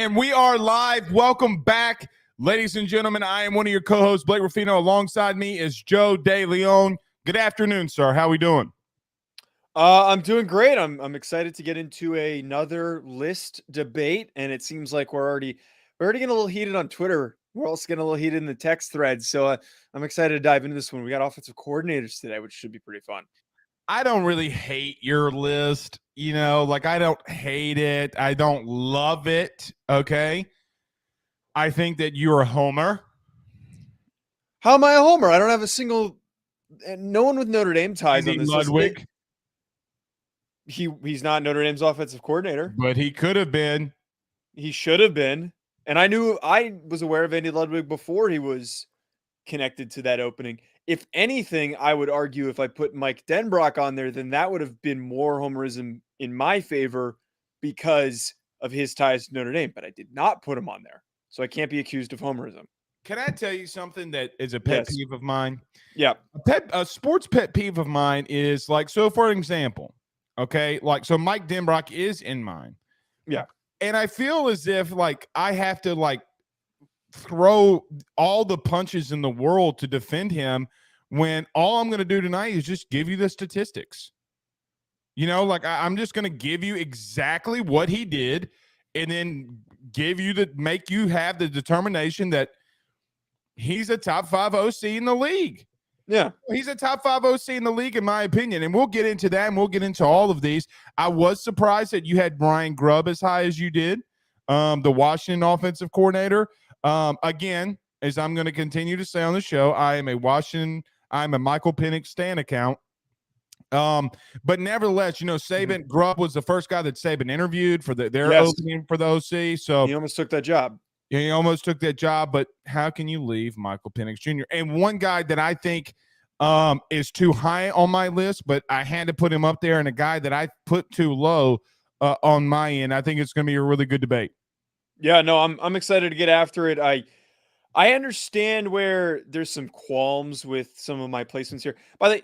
And we are live. Welcome back, ladies and gentlemen. I am one of your co-hosts, Blake Ruffino. Alongside me is Joe DeLeone. Good afternoon, sir. How are we doing? I'm doing great. I'm excited to get into another list debate, and it seems like we're already getting a little heated on Twitter. We're also getting a little heated in the text thread. So I'm excited to dive into this one. We got offensive coordinators today, which should be pretty fun. I don't really hate your list. I don't hate it. I don't love it. Okay. I think that you're a homer. How am I a homer? I don't have a single. No one with Notre Dame ties on this Ludwig. list. He's not Notre Dame's offensive coordinator, but he could have been. He should have been. And I was aware of Andy Ludwig before he was connected to that opening. If anything, I would argue if I put Mike Denbrock on there, then that would have been more homerism in my favor because of his ties to Notre Dame. But I did not put him on there, so I can't be accused of homerism. Can I tell you something that is a pet peeve of mine? Yeah. A sports pet peeve of mine is so for example, okay, so Mike Denbrock is in mine. Yeah. And I feel as if I have to throw all the punches in the world to defend him when all I'm going to do tonight is just give you the statistics. I'm just going to give you exactly what he did and then make you have the determination that he's a top 5 OC in the league. Yeah. He's a top 5 OC in the league, in my opinion. And we'll get into that, and we'll get into all of these. I was surprised that you had Brian Grubb as high as you did, the Washington offensive coordinator. Again, as I'm going to continue to say on the show, I'm a Michael Penix Stan account. But nevertheless, Saban Grubb was the first guy that Saban interviewed for their opening for the OC. So he almost took that job. Yeah, he almost took that job, but how can you leave Michael Penix Jr.? And one guy that I think is too high on my list, but I had to put him up there, and a guy that I put too low on my end. I think it's going to be a really good debate. Yeah, no, I'm excited to get after it. I understand where there's some qualms with some of my placements here. By the way,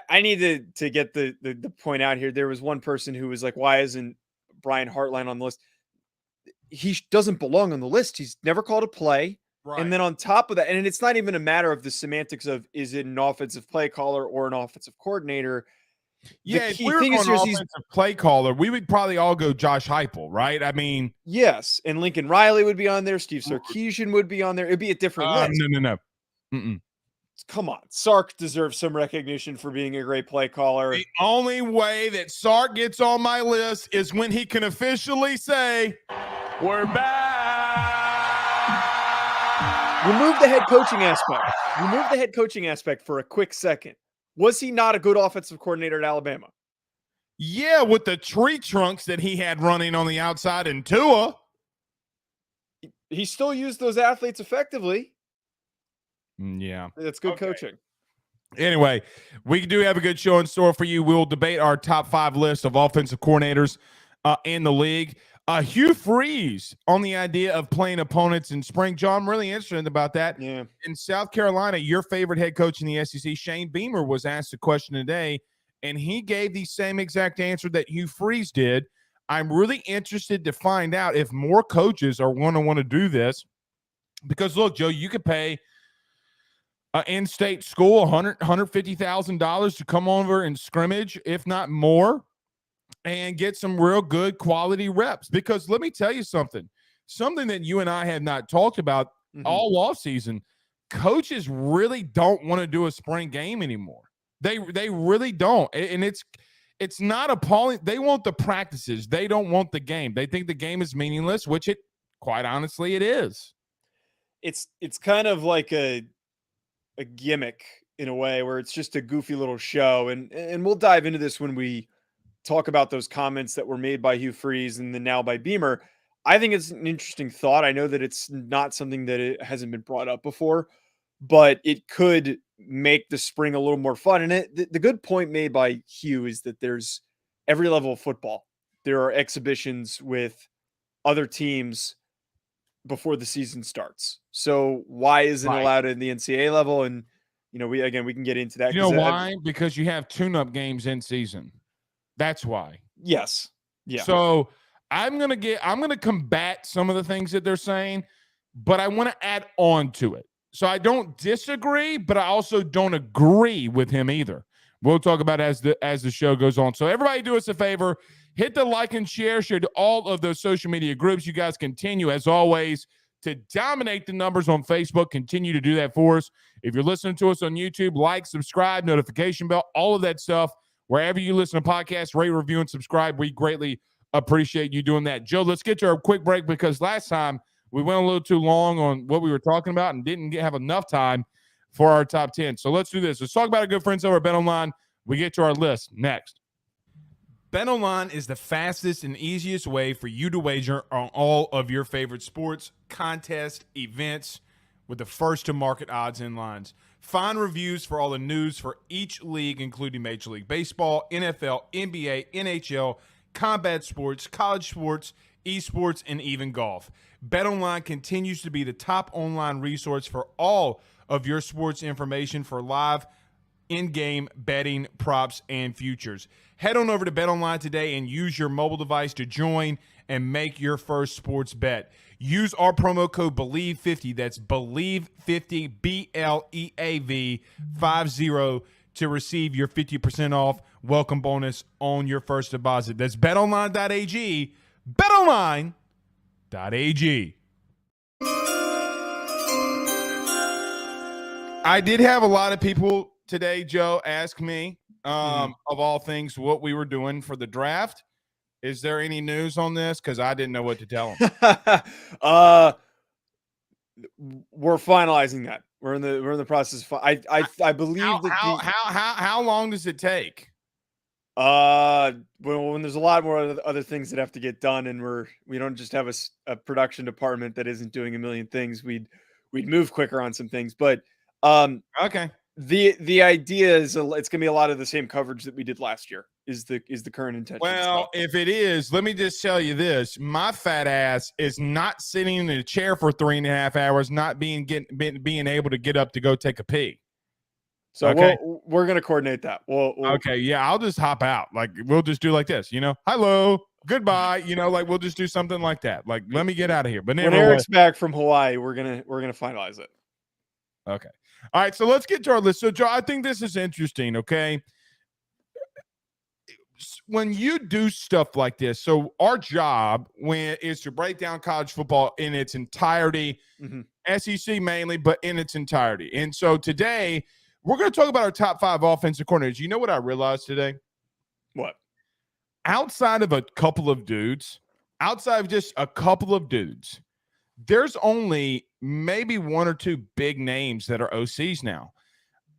I need to get the point out here. There was one person who was like, why isn't Brian Hartline on the list? He doesn't belong on the list. He's never called a play. Right. And then on top of that, and it's not even a matter of the semantics of is it an offensive play caller or an offensive coordinator. Yeah, if we were going offensive play caller, we would probably all go Josh Heupel, right? I mean, yes, and Lincoln Riley would be on there. Steve Sarkisian would be on there. It'd be a different list. No. Mm-mm. Come on, Sark deserves some recognition for being a great play caller. The only way that Sark gets on my list is when he can officially say, "We're back." Remove the head coaching aspect. Remove the head coaching aspect for a quick second. Was he not a good offensive coordinator at Alabama? Yeah, with the tree trunks that he had running on the outside in Tua. He still used those athletes effectively. Yeah. That's good coaching. Anyway, we do have a good show in store for you. We'll debate our top 5 list of offensive coordinators in the league. Hugh Freeze on the idea of playing opponents in spring. John, I'm really interested about that. Yeah. In South Carolina, your favorite head coach in the SEC, Shane Beamer, was asked a question today, and he gave the same exact answer that Hugh Freeze did. I'm really interested to find out if more coaches are going to want to do this. Because, look, Joe, you could pay an in-state school $150,000 to come over and scrimmage, if not more, and get some real good quality reps. Because let me tell you something that you and I have not talked about all offseason. Coaches really don't want to do a spring game anymore. They really don't. And it's not appalling. They want the practices. They don't want the game. They think the game is meaningless, which it, quite honestly, it is. It's kind of like a gimmick in a way where it's just a goofy little show. And we'll dive into this when we talk about those comments that were made by Hugh Freeze and then now by Beamer. I think it's an interesting thought. I know that it's not something that it hasn't been brought up before, but it could make the spring a little more fun. And the good point made by Hugh is that there's every level of football. There are exhibitions with other teams before the season starts. So why isn't it allowed in the NCAA level? And, you know, we can get into that. You know why? Because you have tune-up games in season. That's why. Yes. Yeah. So I'm gonna combat some of the things that they're saying, but I want to add on to it. So I don't disagree, but I also don't agree with him either. We'll talk about it as the show goes on. So everybody do us a favor, hit the like and share to all of those social media groups. You guys continue, as always, to dominate the numbers on Facebook. Continue to do that for us. If you're listening to us on YouTube, like, subscribe, notification bell, all of that stuff. Wherever you listen to podcasts, rate, review, and subscribe. We greatly appreciate you doing that. Joe, let's get to our quick break because last time we went a little too long on what we were talking about and didn't have enough time for our top 10. So let's do this. Let's talk about our good friends over at BetOnline. We get to our list next. BetOnline is the fastest and easiest way for you to wager on all of your favorite sports, contests, events with the first to market odds and lines. Find reviews for all the news for each league, including Major League Baseball, NFL, NBA, NHL, combat sports, college sports, esports, and even golf. BetOnline continues to be the top online resource for all of your sports information for live in-game betting, props, and futures. Head on over to BetOnline today and use your mobile device to join and make your first sports bet. Use our promo code BELIEVE50, that's BELIEVE50, BLEAV 50, to receive your 50% off welcome bonus on your first deposit. That's betonline.ag, betonline.ag. I did have a lot of people today, Joe, ask me, of all things, what we were doing for the draft. Is there any news on this? Because I didn't know what to tell them. We're finalizing that. We're in the process. I believe how long does it take? When there's a lot more other things that have to get done, and we don't just have a production department that isn't doing a million things. We'd move quicker on some things, but okay. The idea is it's gonna be a lot of the same coverage that we did last year. Is the current intention? Well, if it is, let me just tell you this: my fat ass is not sitting in a chair for 3.5 hours, not being able to get up to go take a pee. So okay. we're gonna coordinate that. We'll okay, yeah, I'll just hop out. Like we'll just do like this, hello, goodbye. Like we'll just do something like that. Like let me get out of here. But when Eric's back from Hawaii, we're gonna finalize it. Okay. All right, so let's get to our list. So, Joe, I think this is interesting, okay? When you do stuff like this, so our job is to break down college football in its entirety, SEC mainly, but in its entirety. And so today, we're going to talk about our top 5 offensive coordinators. You know what I realized today? What? Outside of just a couple of dudes, there's only maybe 1 or 2 big names that are OCs now.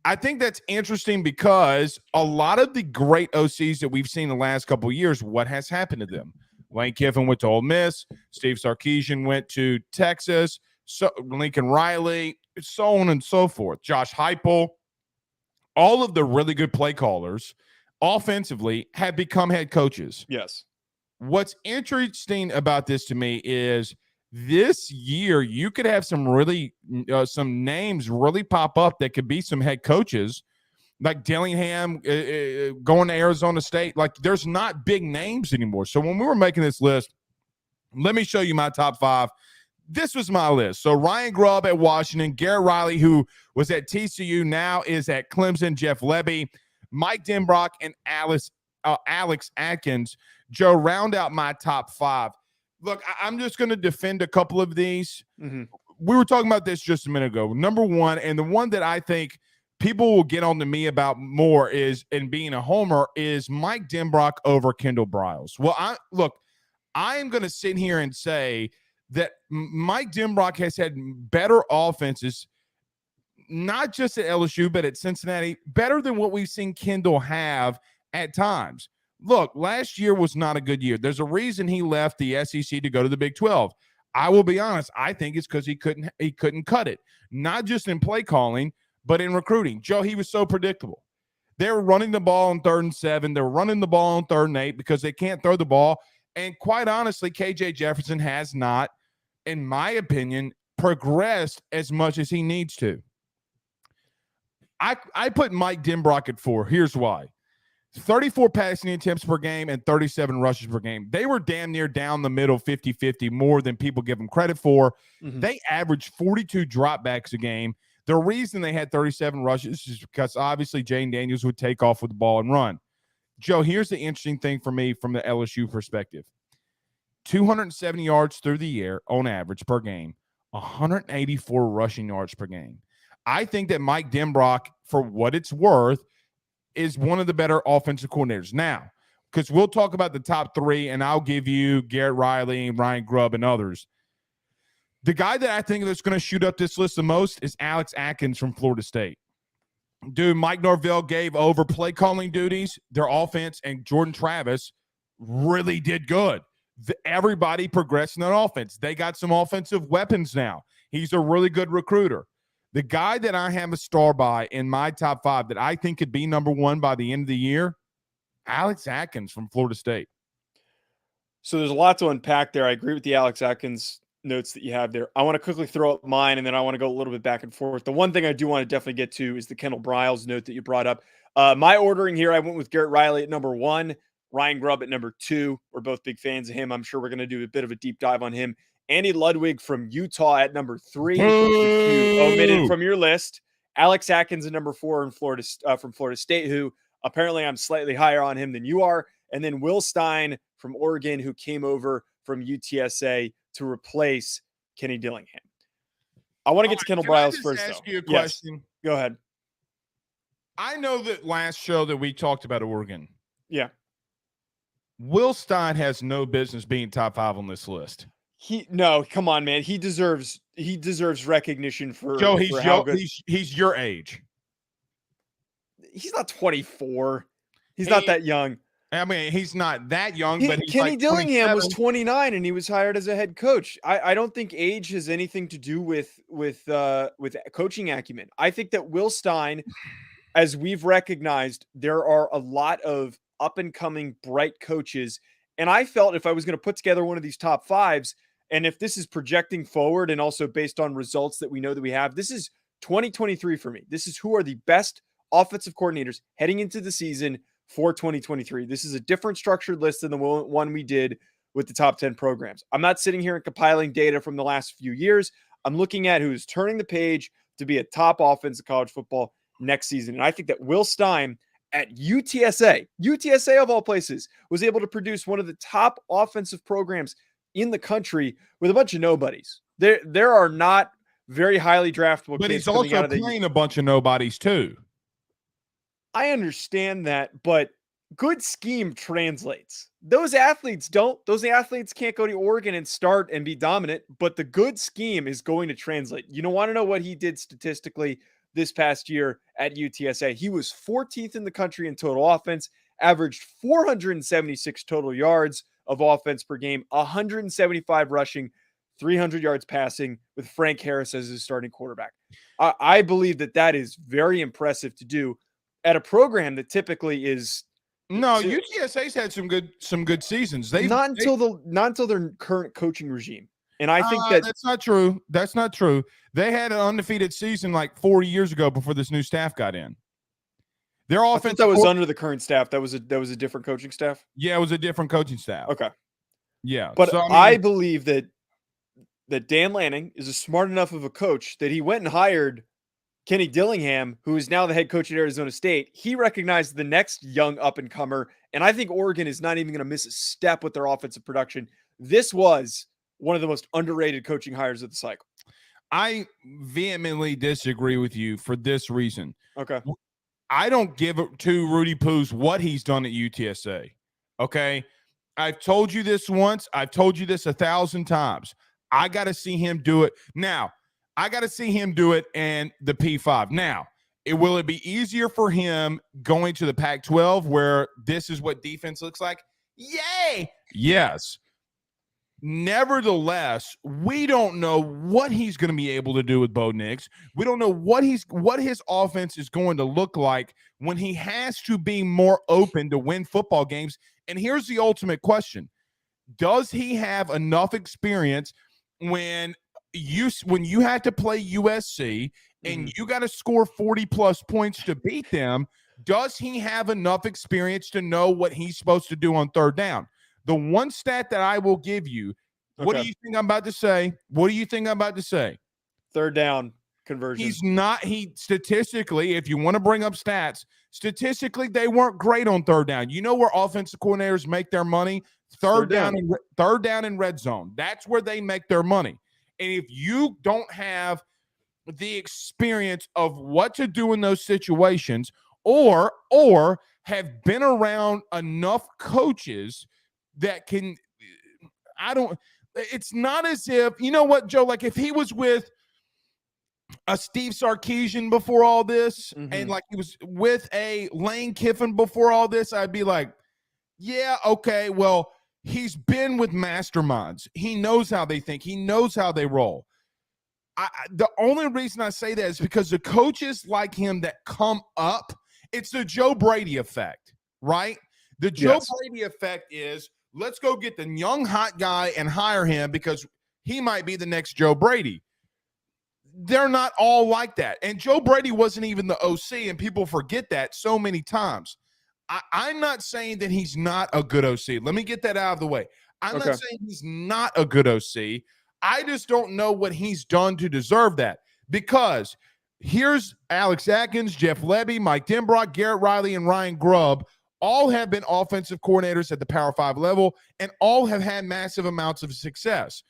I think that's interesting because a lot of the great OCs that we've seen the last couple of years, what has happened to them? Lane Kiffin went to Ole Miss. Steve Sarkisian went to Texas. So Lincoln Riley, so on and so forth. Josh Heupel. All of the really good play callers offensively have become head coaches. Yes. What's interesting about this to me is this year you could have some names really pop up that could be some head coaches, like Dillingham going to Arizona State. Like there's not big names anymore. So when we were making this list, let me show you my top 5. This was my list. So Ryan Grubb at Washington, Garrett Riley, who was at TCU, now is at Clemson, Jeff Lebby, Mike Denbrock, and Alex Atkins. Joe, round out my top 5. Look, I'm just going to defend a couple of these. We were talking about this just a minute ago. Number 1, and the one that I think people will get on to me about more is, and being a homer, is Mike Denbrock over Kendall Briles. Well, I am going to sit here and say that Mike Denbrock has had better offenses, not just at LSU, but at Cincinnati, better than what we've seen Kendall have at times. Look, last year was not a good year. There's a reason he left the SEC to go to the Big 12. I will be honest. I think it's because he couldn't cut it, not just in play calling, but in recruiting. Joe, he was so predictable. They were running the ball on 3rd and 7. They're running the ball on 3rd and 8 because they can't throw the ball. And quite honestly, KJ Jefferson has not, in my opinion, progressed as much as he needs to. I put Mike Denbrock at 4. Here's why. 34 passing attempts per game and 37 rushes per game. They were damn near down the middle 50-50 more than people give them credit for. They averaged 42 dropbacks a game. The reason they had 37 rushes is because obviously Jane Daniels would take off with the ball and run. Joe, here's the interesting thing for me from the LSU perspective. 270 yards through the air on average per game, 184 rushing yards per game. I think that Mike Denbrock, for what it's worth, is one of the better offensive coordinators. Now, because we'll talk about the top three, and I'll give you Garrett Riley, Ryan Grubb, and others. The guy that I think that's going to shoot up this list the most is Alex Atkins from Florida State. Dude, Mike Norvell gave over play calling duties, their offense, and Jordan Travis really did good. Everybody progressed in that offense. They got some offensive weapons now. He's a really good recruiter. The guy that I have a star by in my top 5 that I think could be number 1 by the end of the year, Alex Atkins from Florida State. So there's a lot to unpack there. I agree with the Alex Atkins notes that you have there. I want to quickly throw up mine, and then I want to go a little bit back and forth. The one thing I do want to definitely get to is the Kendall Briles note that you brought up. My ordering here, I went with Garrett Riley at number 1, Ryan Grubb at number 2. We're both big fans of him. I'm sure we're going to do a bit of a deep dive on him. Andy Ludwig from Utah at number 3, which you omitted from your list. Alex Atkins at number 4 in Florida, from Florida State, who apparently I'm slightly higher on him than you are. And then Will Stein from Oregon, who came over from UTSA to replace Kenny Dillingham. I want to get to Kendall Briles first, though. Ask you a question? Yes. Go ahead. I know that last show that we talked about Oregon. Yeah. Will Stein has no business being top 5 on this list. No, come on, man. He deserves recognition for Joe. He's your age. He's not 24. He's not that young. I mean, he's not that young, but he's Kenny like Dillingham was 29 and he was hired as a head coach. I don't think age has anything to do with coaching acumen. I think that Will Stein, as we've recognized, there are a lot of up and coming bright coaches. And I felt if I was going to put together one of these top 5s, and if this is projecting forward and also based on results that we know that we have, this is 2023 for me. This is who are the best offensive coordinators heading into the season for 2023. This is a different structured list than the one we did with the top 10 programs. I'm not sitting here and compiling data from the last few years. I'm looking at who's turning the page to be a top offense of college football next season. And I think that Will Stein at UTSA of all places, was able to produce one of the top offensive programs in the country with a bunch of nobodies. There are not very highly draftable but kids he's also playing a bunch of nobodies too. I understand that, but good scheme translates. Those athletes don't. Those athletes can't go to Oregon and start and be dominant, but the good scheme is going to translate. You don't want to know what he did statistically this past year at UTSA. He was 14th in the country in total offense, averaged 476 total yards of offense per game, 175 rushing, 300 yards passing with Frank Harris as his starting quarterback. I believe that is very impressive to do at a program that typically is. No, UTSA's had some good seasons. Not until their current coaching regime. And I think that's not true. That's not true. They had an undefeated season like 4 years ago before this new staff got in. Their offense that was under the current staff. That was a different coaching staff. Yeah, it was a different coaching staff. Okay. Yeah. But so, I believe that Dan Lanning is a smart enough of a coach that he went and hired Kenny Dillingham, who is now the head coach at Arizona State. He recognized the next young up-and-comer, and I think Oregon is not even going to miss a step with their offensive production. This was one of the most underrated coaching hires of the cycle. I vehemently disagree with you for this reason. Okay. I don't give it to Rudy Poos what he's done at UTSA. Okay. I've told you this once. I've told you this 1,000 times. I got to see him do it. Now, I got to see him do it in the P5. Now, will it be easier for him going to the Pac-12 where this is what defense looks like? Yay! Yes. Nevertheless, we don't know what he's going to be able to do with Bo Nix. We don't know what his offense is going to look like when he has to be more open to win football games. And here's the ultimate question. Does he have enough experience when you have to play USC and you got to score 40 plus points to beat them? does he have enough experience to know what he's supposed to do on third down? The one stat that I will give you, what do you think I'm about to say? What do you think I'm about to say? Third down conversion. He's not, statistically, if you want to bring up stats, statistically, they weren't great on third down. You know where offensive coordinators make their money? Third down in red zone. That's where they make their money. And if you don't have the experience of what to do in those situations, or have been around enough coaches that can, it's not as if, you know what, Joe, like if he was with a Steve Sarkisian before all this, and like he was with a Lane Kiffin before all this, I'd be like, yeah, okay, well, he's been with masterminds. He knows how they think. He knows how they roll. The only reason I say that is because the coaches like him that come up, it's the Joe Brady effect, right? The Joe Brady effect is, let's go get the young hot guy and hire him because he might be the next Joe Brady. They're not all like that. And Joe Brady wasn't even the OC, and people forget that so many times. I'm not saying that he's not a good OC. Let me get that out of the way. I'm not saying he's not a good OC. I just don't know what he's done to deserve that, because here's Alex Atkins, Jeff Lebby, Mike Denbrock, Garrett Riley, and Ryan Grubb. All have been offensive coordinators at the Power 5 level, and all have had massive amounts of success.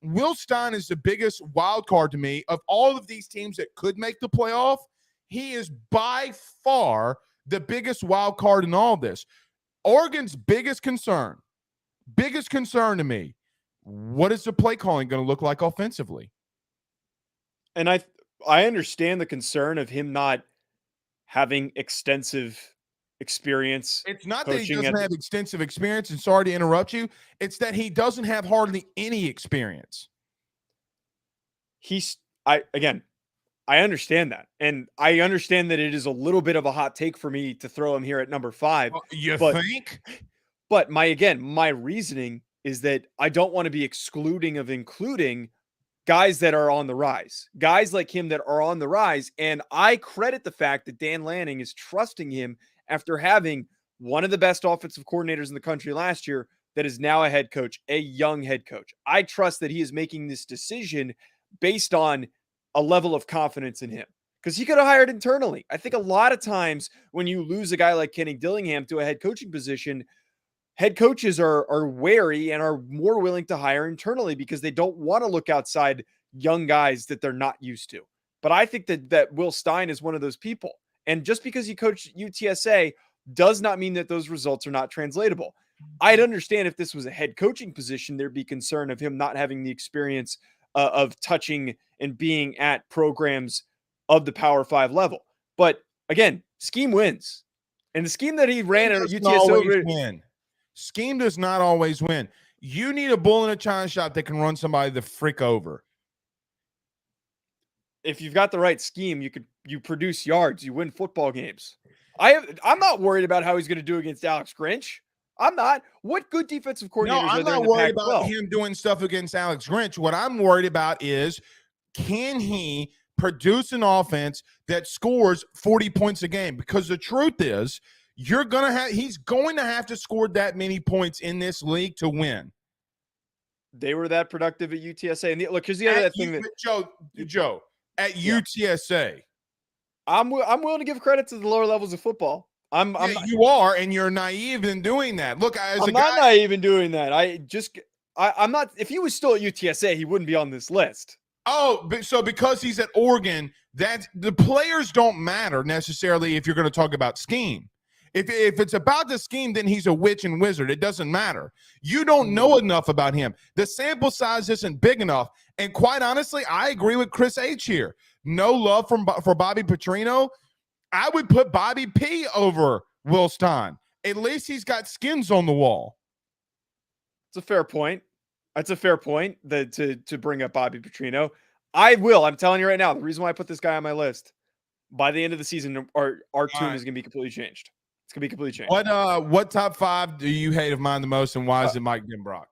Will Stein is the biggest wild card to me of all of these teams that could make the playoff. He is by far the biggest wild card in all this. Oregon's biggest concern to me, what is the play calling going to look like offensively? And I understand the concern of him not having extensive experience. It's not that he doesn't have extensive experience, and sorry to interrupt you. It's that he doesn't have hardly any experience. I understand that. And I understand that it is a little bit of a hot take for me to throw him here at number 5. You think? But my reasoning is that I don't want to be including guys that are on the rise, guys like him that are on the rise. And I credit the fact that Dan Lanning is trusting him after having one of the best offensive coordinators in the country last year that is now a head coach, a young head coach. I trust that he is making this decision based on a level of confidence in him, because he could have hired internally. I think a lot of times when you lose a guy like Kenny Dillingham to a head coaching position, head coaches are wary and are more willing to hire internally because they don't want to look outside young guys that they're not used to. But I think that Will Stein is one of those people. And just because he coached UTSA does not mean that those results are not translatable. I'd understand if this was a head coaching position, there'd be concern of him not having the experience of touching and being at programs of the Power 5 level. But again, scheme wins. And the scheme that he ran at UTSA, scheme does not always win. You need a bull in a china shop that can run somebody the frick over. If you've got the right scheme, you produce yards, you win football games. I'm not worried about how he's going to do against Alex Grinch. I'm not. What good defensive coordinators are there in the Pac-12? I'm not worried about him doing stuff against Alex Grinch. What I'm worried about is, can he produce an offense that scores 40 points a game? Because the truth is, he's going to have to score that many points in this league to win. They were that productive at UTSA. And look, here's the other thing that Joe, at UTSA, I'm willing to give credit to the lower levels of football. You are, and you're naive in doing that. Look, I'm not naive in doing that. I'm not. If he was still at UTSA, he wouldn't be on this list. Oh, so because he's at Oregon, that the players don't matter necessarily if you're going to talk about scheme. If it's about the scheme, then he's a witch and wizard. It doesn't matter. You don't know enough about him. The sample size isn't big enough. And quite honestly, I agree with Chris H here. No love for Bobby Petrino. I would put Bobby P over Will Stein. At least he's got skins on the wall. It's a fair point. That's a fair point to bring up Bobby Petrino. I will. I'm telling you right now, the reason why I put this guy on my list, by the end of the season, our tune is going to be completely changed. It's going to be completely changed. What top 5 do you hate of mine the most, and why is it Mike Denbrock?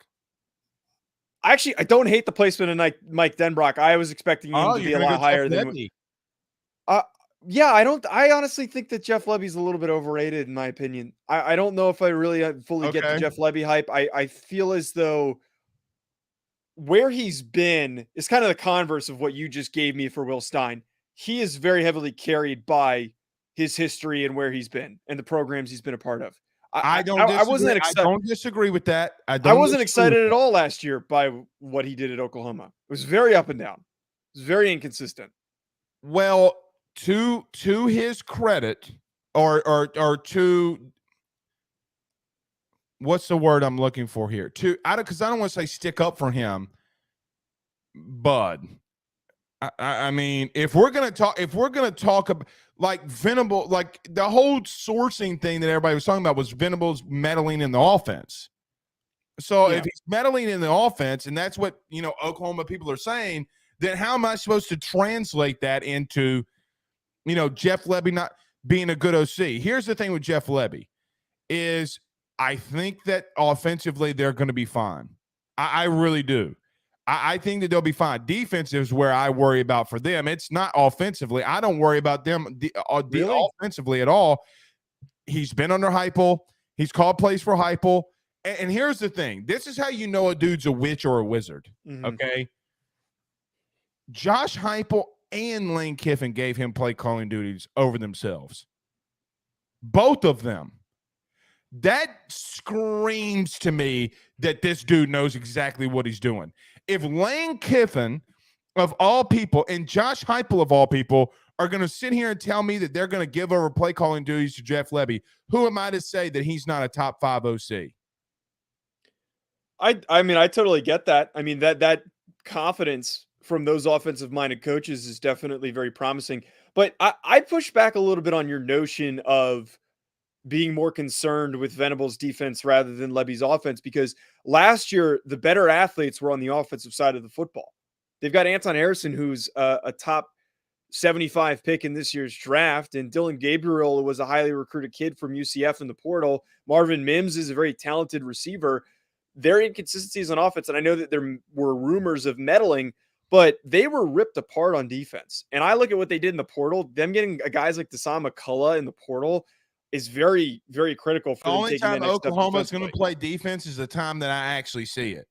I don't hate the placement of Mike Denbrock. I was expecting him to be a lot higher than Yeah, I honestly think that Jeff Lebby's a little bit overrated in my opinion. I don't know if I really fully get the Okay. Jeff Lebby hype. I feel as though where he's been is kind of the converse of what you just gave me for Will Stein. He is very heavily carried by his history and where he's been and the programs he's been a part of. I don't I disagree. wasn't I excited. don't disagree with that. I wasn't excited at all last year by what he did at Oklahoma. It was very up and down. It was very inconsistent. Well, to his credit, or to what's the word I'm looking for here? Because I don't want to say stick up for him, Bud. I mean, if we're gonna talk about like Venable, like the whole sourcing thing that everybody was talking about was Venable's meddling in the offense. So if he's meddling in the offense, and that's what Oklahoma people are saying, then how am I supposed to translate that into Jeff Lebby not being a good OC? Here's the thing with Jeff Lebby is I think that offensively they're going to be fine. I really do. I think that they'll be fine. Defense is where I worry about for them. It's not offensively. I don't worry about them Really? offensively at all. He's been under Heupel. He's called plays for Heupel. And here's the thing. This is how you know a dude's a witch or a wizard, okay? Josh Heupel and Lane Kiffin gave him play calling duties over themselves. Both of them. That screams to me that this dude knows exactly what he's doing. If Lane Kiffin, of all people, and Josh Heupel, of all people, are going to sit here and tell me that they're going to give over play calling duties to Jeff Lebby, who am I to say that he's not a top 5 OC? I mean, I totally get that. I mean, that confidence from those offensive minded coaches is definitely very promising. But I push back a little bit on your notion of being more concerned with Venable's defense rather than Lebby's offense, because last year the better athletes were on the offensive side of the football. They've got Anton Harrison, who's a top 75 pick in this year's draft, and Dylan Gabriel was a highly recruited kid from UCF in the portal. Marvin Mims is a very talented receiver. Their inconsistencies on offense, and I know that there were rumors of meddling, but they were ripped apart on defense. And I look at what they did in the portal. Them getting guys like Deshaun McCullough in the portal is very, very critical for The them only taking time that next step Oklahoma is going defensively. to play defense is the time that I actually see it.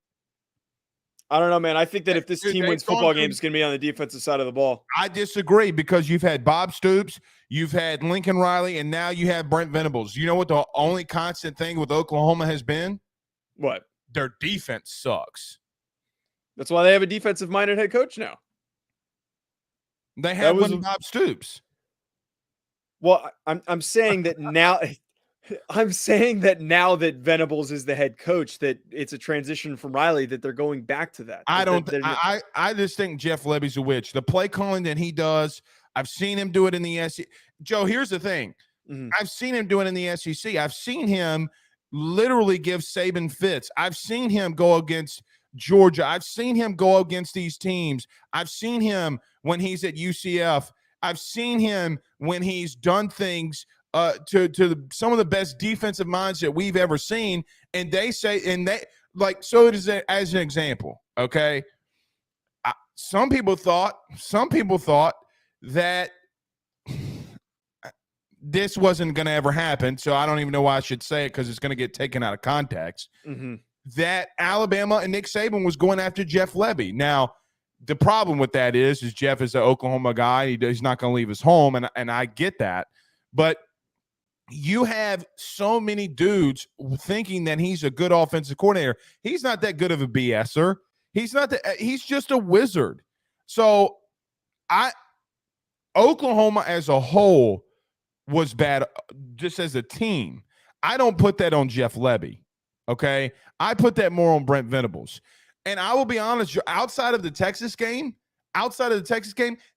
I don't know, man. I think that if this Dude, team they've wins gone football through- games, it's going to be on the defensive side of the ball. I disagree because you've had Bob Stoops, you've had Lincoln Riley, and now you have Brent Venables. You know what the only constant thing with Oklahoma has been? What? Their defense sucks. That's why they have a defensive-minded head coach now. They had Bob Stoops. Well, I'm saying that now. I'm saying that now that Venables is the head coach, that it's a transition from Riley, that they're going back to that. I just think Jeff Lebby's a witch. The play calling that he does, I've seen him do it in the SEC. Joe, here's the thing. I've seen him do it in the SEC. I've seen him literally give Saban fits. I've seen him go against Georgia. I've seen him go against these teams. I've seen him when he's at UCF. I've seen him when he's done things to some of the best defensive minds that we've ever seen. And they say, so it is as an example. Okay. Some people thought that this wasn't going to ever happen. So I don't even know why I should say it, because it's going to get taken out of context. That Alabama and Nick Saban was going after Jeff Lebby. Now, the problem with that is Jeff is an Oklahoma guy. He's not going to leave his home, and I get that. But you have so many dudes thinking that he's a good offensive coordinator. He's not that good of a BSer. He's just a wizard. So Oklahoma as a whole was bad just as a team. I don't put that on Jeff Lebby. Okay. I put that more on Brent Venables. And I will be honest, outside of the Texas game,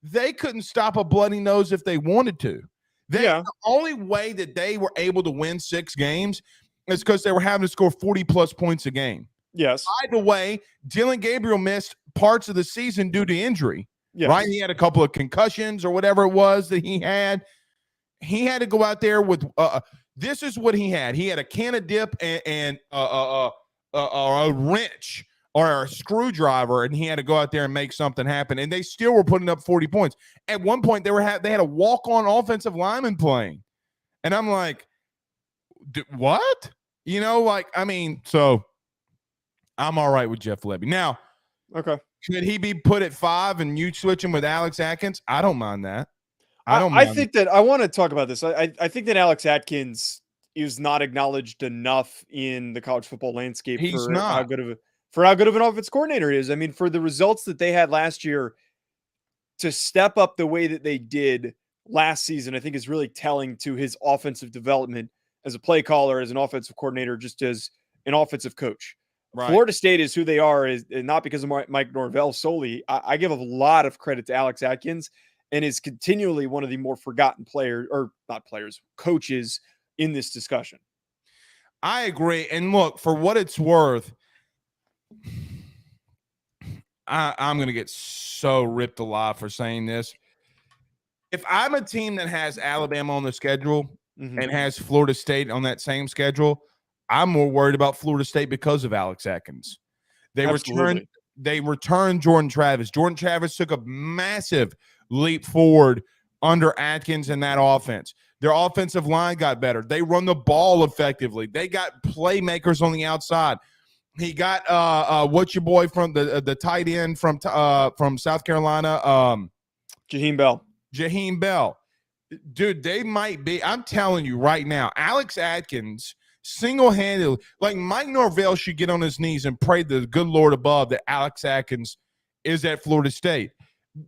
they couldn't stop a bloody nose if they wanted to. The only way that they were able to win 6 games is because they were having to score 40-plus points a game. Yes. By the way, Dylan Gabriel missed parts of the season due to injury. Yes. Right? He had a couple of concussions or whatever it was that he had. He had to go out there with this is what he had. He had a can of dip and a wrench or a screwdriver, and he had to go out there and make something happen. And they still were putting up 40 points. At one point, they had a walk-on offensive lineman playing. And I'm like, what? So I'm all right with Jeff Lebby. Now, okay. Could he be put at 5 and you switch him with Alex Atkins? I don't mind that. I think that I want to talk about this. I think that Alex Atkins is not acknowledged enough in the college football landscape for how good of an offense coordinator he is. I mean, for the results that they had last year, to step up the way that they did last season, I think is really telling to his offensive development as a play caller, as an offensive coordinator, just as an offensive coach. Right. Florida State is who they are, is not because of Mike Norvell solely. I give a lot of credit to Alex Atkins, and is continually one of the more forgotten coaches in this discussion. I agree. And look, for what it's worth, I'm going to get so ripped alive for saying this. If I'm a team that has Alabama on the schedule and has Florida State on that same schedule, I'm more worried about Florida State because of Alex Atkins. They returned Jordan Travis. Jordan Travis took a massive leap forward under Atkins in that offense. Their offensive line got better. They run the ball effectively. They got playmakers on the outside. He got what's your boy from the tight end from South Carolina? Jaheim Bell. Jaheim Bell. Dude, they might be. I'm telling you right now, Alex Atkins single-handedly, like Mike Norvell should get on his knees and pray to the good Lord above that Alex Atkins is at Florida State.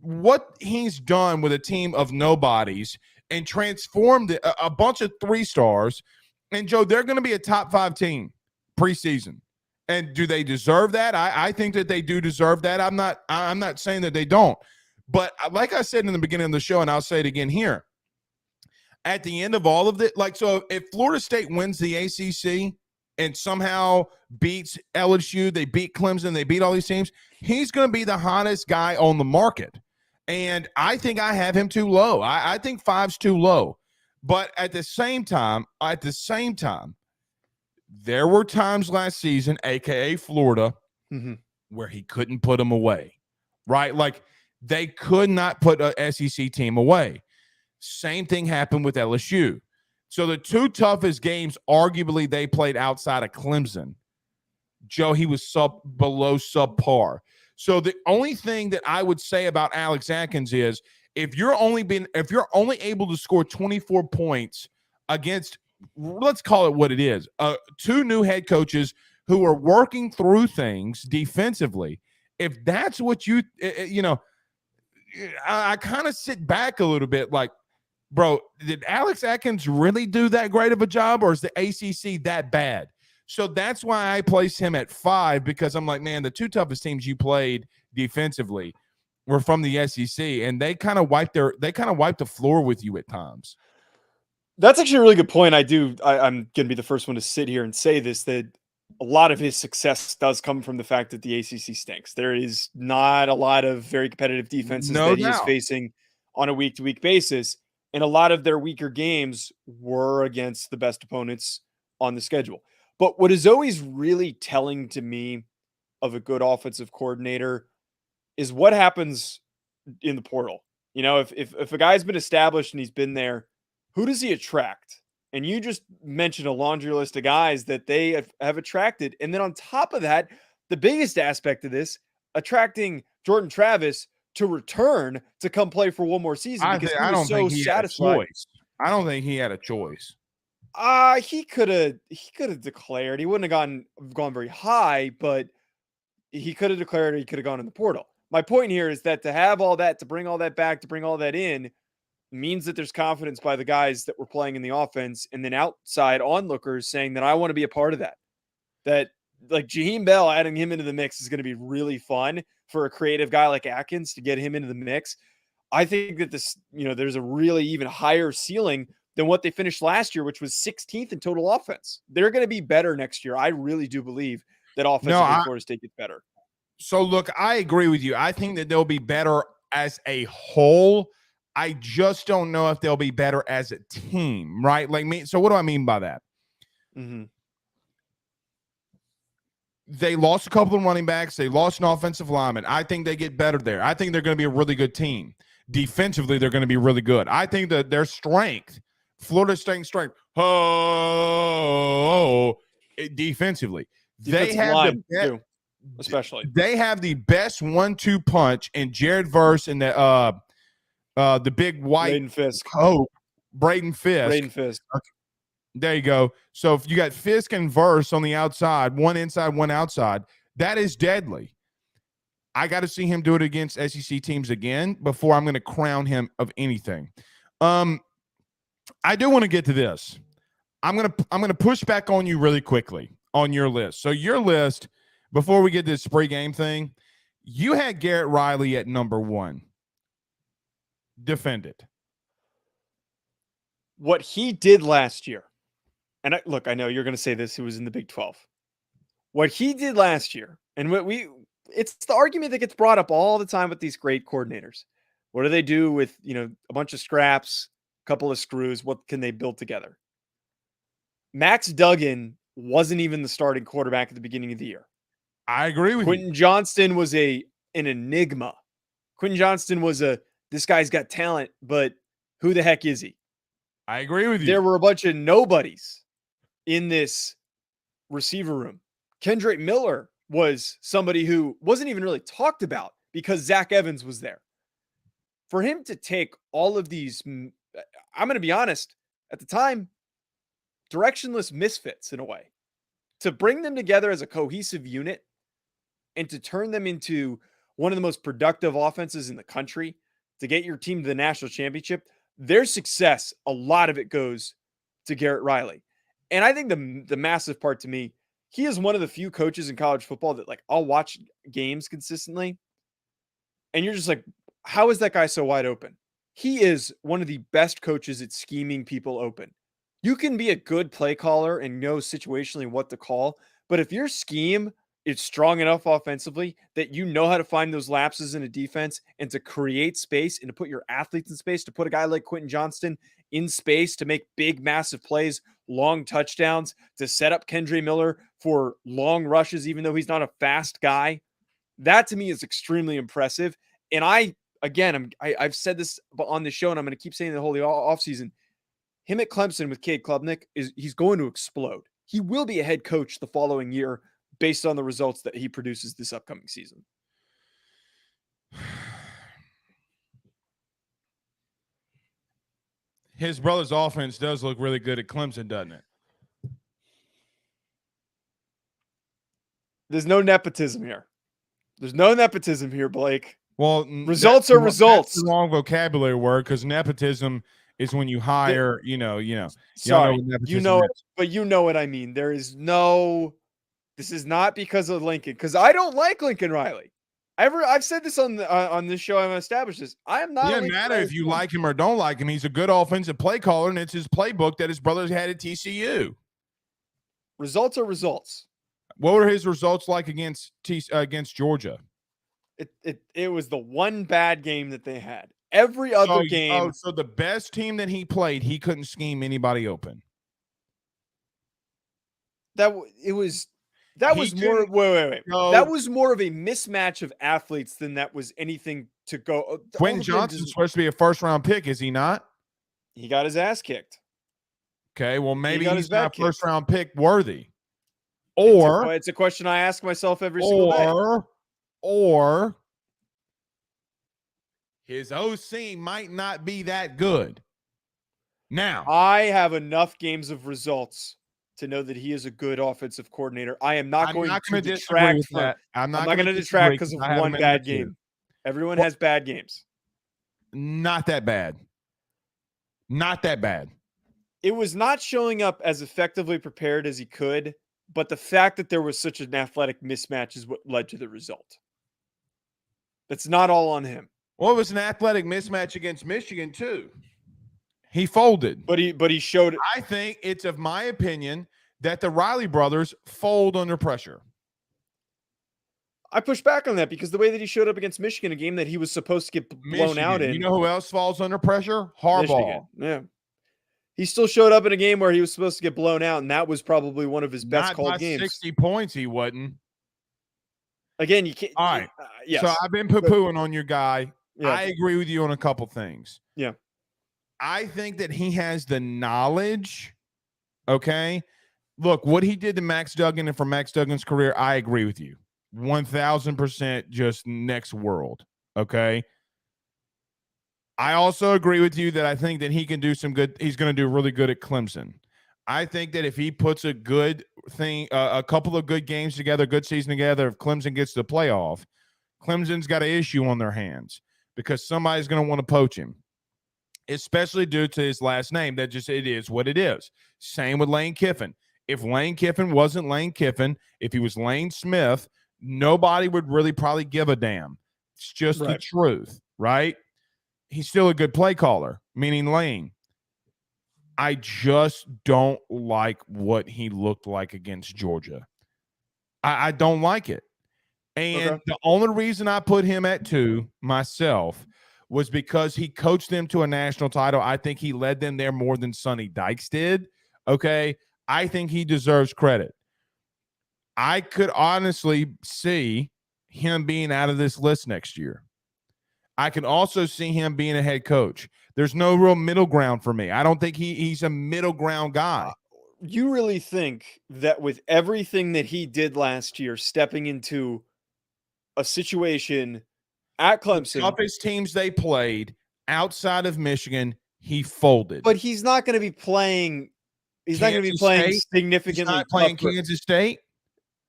What he's done with a team of nobodies and transformed a bunch of 3-stars, and Joe, they're going to be a top 5 team preseason. And do they deserve that? I think that they do deserve that. I'm not saying that they don't. But like I said in the beginning of the show, and I'll say it again here, at the end of all of it, so if Florida State wins the ACC and somehow beats LSU, they beat Clemson, they beat all these teams, he's going to be the hottest guy on the market. And I think I have him too low. I think 5's too low. But at the same time, there were times last season, a.k.a. Florida, where he couldn't put them away, right? Like, they could not put an SEC team away. Same thing happened with LSU. So the 2 toughest games, arguably, they played outside of Clemson. Joe, he was below subpar. So the only thing that I would say about Alex Atkins is if you're only able to score 24 points against, let's call it what it is, 2 new head coaches who are working through things defensively, if that's what I kind of sit back a little bit like, bro, did Alex Atkins really do that great of a job, or is the ACC that bad? So that's why I place him at 5, because I'm like, man, the 2 toughest teams you played defensively were from the SEC, and they kind of wiped the floor with you at times. That's actually a really good point. I'm going to be the first one to sit here and say this, that a lot of his success does come from the fact that the ACC stinks. There is not a lot of very competitive defenses that he is facing on a week-to-week basis. And a lot of their weaker games were against the best opponents on the schedule. But what is always really telling to me of a good offensive coordinator is what happens in the portal. If a guy's been established and he's been there, who does he attract? And you just mentioned a laundry list of guys that they have attracted. And then on top of that, the biggest aspect of this, attracting Jordan Travis to return to come play for one more season because he was so satisfied. I don't think he had a choice. He could have declared. He wouldn't have gone very high, but he could have declared, or he could have gone in the portal. My point here is that to have all that, to bring all that back, to bring all that in, means that there's confidence by the guys that were playing in the offense, and then outside onlookers saying that I want to be a part of that. That, like, Jaheim Bell, adding him into the mix is going to be really fun for a creative guy like Atkins to get him into the mix. I think that this, there's a really even higher ceiling than what they finished last year, which was 16th in total offense. They're going to be better next year. I really do believe that offensively Florida State gets better. So look, I agree with you. I think that they'll be better as a whole. I just don't know if they'll be better as a team, right? So what do I mean by that? They lost a couple of running backs. They lost an offensive lineman. I think they get better there. I think they're going to be a really good team. Defensively, they're going to be really good. I think that their strength, Florida State's strength, defensively, Defensive line, too, especially. They have the best 1-2 punch in Jared Verse and the big white Braden Fisk. Braden Fisk. Okay. There you go. So if you got Fisk and Verse on the outside, one inside, one outside, that is deadly. I got to see him do it against SEC teams again before I'm going to crown him of anything. I do want to get to this. I'm gonna push back on you really quickly on your list. So your list, before we get this pregame thing, you had Garrett Riley at number 1. Defend it. What he did last year, and I know you're going to say this, he was in the Big 12. What he did last year, and it's the argument that gets brought up all the time with these great coordinators. What do they do with, a bunch of scraps, a couple of screws? What can they build together? Max Duggan wasn't even the starting quarterback at the beginning of the year. I agree with Quentin you. Johnston was an enigma. Quentin Johnston was this guy's got talent, but who the heck is he? I agree with you. There were a bunch of nobodies in this receiver room. Kendrick Miller was somebody who wasn't even really talked about because Zach Evans was there. For him to take all of these, I'm going to be honest, at the time, directionless misfits in a way, to bring them together as a cohesive unit and to turn them into one of the most productive offenses in the country, to get your team to the national championship, their success, a lot of it goes to Garrett Riley. And I think the massive part to me, he is one of the few coaches in college football that, I'll watch games consistently, and you're just like, how is that guy so wide open? He is one of the best coaches at scheming people open. You can be a good play caller and know situationally what to call, but if your scheme is strong enough offensively that you know how to find those lapses in a defense and to create space and to put your athletes in space, to put a guy like Quentin Johnston in space to make big, massive plays, long touchdowns, to set up Kendrick Miller for long rushes, even though he's not a fast guy, that to me is extremely impressive. And I've said this on the show, and I'm going to keep saying the whole offseason, him at Clemson with Cade Klubnik, he's going to explode. He will be a head coach the following year based on the results that he produces this upcoming season. His brother's offense does look really good at Clemson, doesn't it? There's no nepotism here. Blake. Well, results are results. That's the wrong vocabulary word, because nepotism is when you hire, Sorry, but you know what I mean. This is not because of Lincoln, because I don't like Lincoln Riley. I've said this on this show. I've established this. I am not. It doesn't matter if you like him or don't like him. He's a good offensive play caller, and it's his playbook that his brothers had at TCU. Results are results. What were his results like against Georgia? It was the one bad game that they had. Every other game. So the best team that he played, he couldn't scheme anybody open. That was more. Wait. No. That was more of a mismatch of athletes than that was anything to go. Quentin Johnston's supposed to be a first-round pick, is he not? He got his ass kicked. Okay, well maybe he's not first-round pick worthy. Or it's a question I ask myself every single day. Or his OC might not be that good. Now, I have enough games of results to know that he is a good offensive coordinator. I am not going to detract from that. I'm not going to detract because of one bad game. Everyone has bad games. Not that bad. It was not showing up as effectively prepared as he could, but the fact that there was such an athletic mismatch is what led to the result. That's not all on him. Well, it was an athletic mismatch against Michigan too. He folded. But he showed it. I think it's of my opinion that the Riley brothers fold under pressure. I push back on that because the way that he showed up against Michigan, a game that he was supposed to get blown out in. You know who else falls under pressure? Harbaugh. Michigan. Yeah. He still showed up in a game where he was supposed to get blown out, and that was probably one of his best called games. 60 points he wasn't. Again, you can't. All right. So Yes. I've been poo-pooing on your guy. Yeah. I agree with you on a couple things. Yeah. I think that he has the knowledge. Okay. Look, what he did to Max Duggan and for Max Duggan's career, I agree with you. 1000% just next world. Okay. I also agree with you that I think that he can do some good. He's going to do really good at Clemson. I think that if he puts a good thing, a couple of good games together, good season together, if Clemson gets to the playoff, Clemson's got an issue on their hands because somebody's going to want to poach him, especially due to his last name. That just, it is what it is. Same with Lane Kiffin. If Lane Kiffin wasn't Lane Kiffin, if he was Lane Smith, nobody would really probably give a damn. It's just the truth, right? He's still a good play caller, meaning Lane. I just don't like what he looked like against Georgia. I don't like it. And the only reason I put him at 2 myself was because he coached them to a national title. I think he led them there more than Sonny Dykes did. Okay. I think he deserves credit. I could honestly see him being out of this list next year. I can also see him being a head coach. There's no real middle ground for me. I don't think he's a middle ground guy. You really think that with everything that he did last year, stepping into a situation at Clemson, the toughest teams they played outside of Michigan, he folded. But he's not going to be playing. He's not going to be playing significantly. He's not playing Kansas State.